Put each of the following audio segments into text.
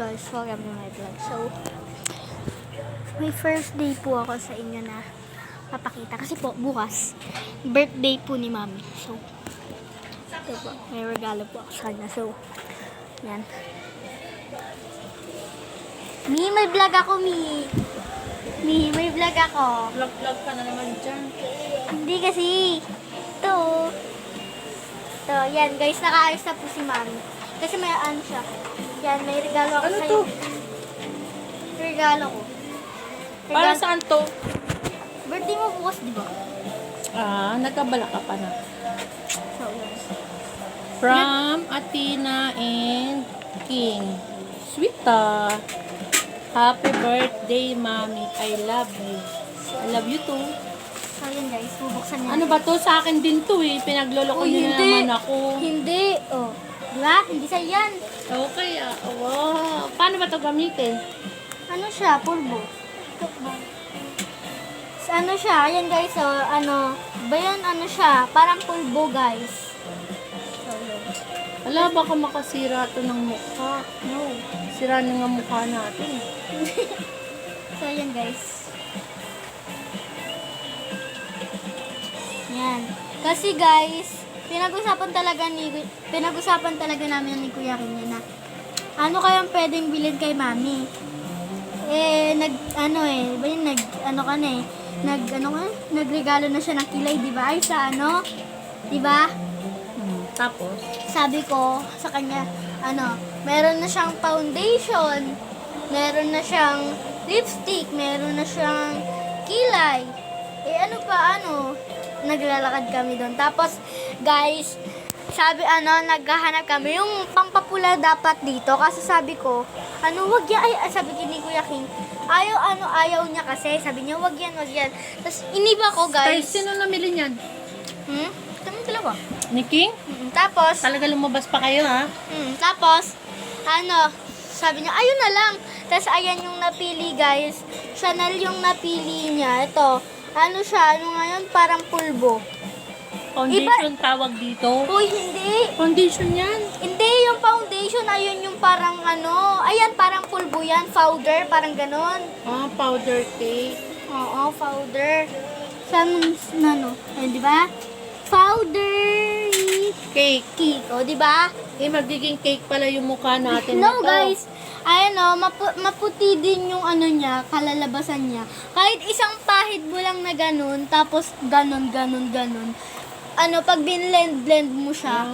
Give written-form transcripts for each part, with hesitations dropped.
guys, welcome to my vlog. So, may first day po ako sa inyo na papakita. Kasi po, bukas, birthday po ni Mami. So, ito po, may regalo po ako sa kanya. So, yan. Mi, may vlog ako, Mi. Mi, may vlog ako. Vlog ka na naman dyan. Hindi kasi. Ito. Ito, yan guys, nakaayos na po si Mami. Kasi may ano siya. Yan, may regalo ako Ano sa'yo. to? Regalo ko. Para saan to? Birthday mo bukas, di ba? Nagkabala ka pa na. So, yan. From Athena and King. Sweet Happy birthday, Mommy. I love you. I love you too. So, yan guys, bubuksan niya. Ano ba to? Sa akin din to eh. Pinagloloko Uy, niyo na hindi. naman ako. Hindi. Oh. Di ba? Hindi sa'yo yan. Okay Wow. Paano ba to gamitin? Ano siya? Pulbo. Ano siya? Ayan guys, oh. Ano? Ba yan? Ano siya? Parang pulbo guys. So, yun. Ala, baka makasira to ng mukha. No. Sira na nga mukha natin. So, ayan guys. Yan. Kasi guys, pinag-usapan talaga namin ni Kuya King na ano kayang pwedeng bilhin kay Mami. Nagregalo na siya ng kilay, di ba? Ay, sa ano? Di ba? Tapos? Sabi ko sa kanya, meron na siyang foundation, meron na siyang lipstick, meron na siyang kilay. Naglalakad kami doon. Tapos, guys, naghahanap kami yung pampapula dapat dito. Kasi sabi ko, wag yan. Sabi ni Kuya King, ayaw niya kasi. Sabi niya, wag yan. Tapos, iniba ko, Guys, guys. sino namili niyan? Kami dalawa. Ni King? Tapos, Talaga lumabas pa kayo ha? tapos, sabi niya, ayun na lang. Tapos, ayan yung napili, guys. Chanel yung napili niya. Ito, parang pulbo. Foundation tawag dito. Uy, hindi. Foundation yan. Hindi, yung foundation, ayun yung parang ayan, parang pulbo yan, powder, parang ganon. Powder cake. Oo, powder. Di ba? Powder Cake. o, di ba? Magiging cake pala yung mukha natin. No, nito. guys. Maputi din yung niya, kalalabasan niya. Kahit isang pahid mo lang na ganun, tapos ganon. Pag blend mo siya,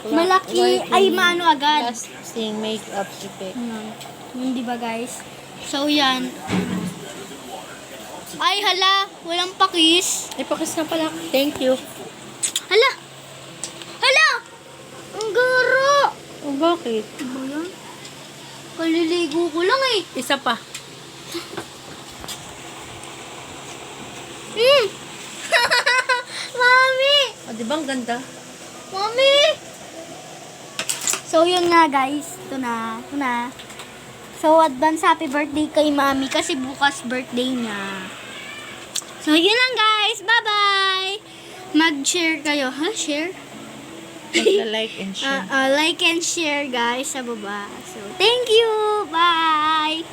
malaki, agad. Lasting makeup effect. Hindi ba, guys? So, yan. Ay, hala, walang pakis. Ipakis na pala. Thank you. Hala! Ang garo! Bakit? Ano yan? Kaliligo ko lang eh. Isa pa. Mami! Di ba ang ganda? Mami! So, yun nga guys. Ito na. So, advance happy birthday kay Mami kasi bukas birthday niya. So, yun lang guys. Bye-bye! Mag-share kayo. Share? Like and share. Like and share guys sa baba. So, thank you! Bye!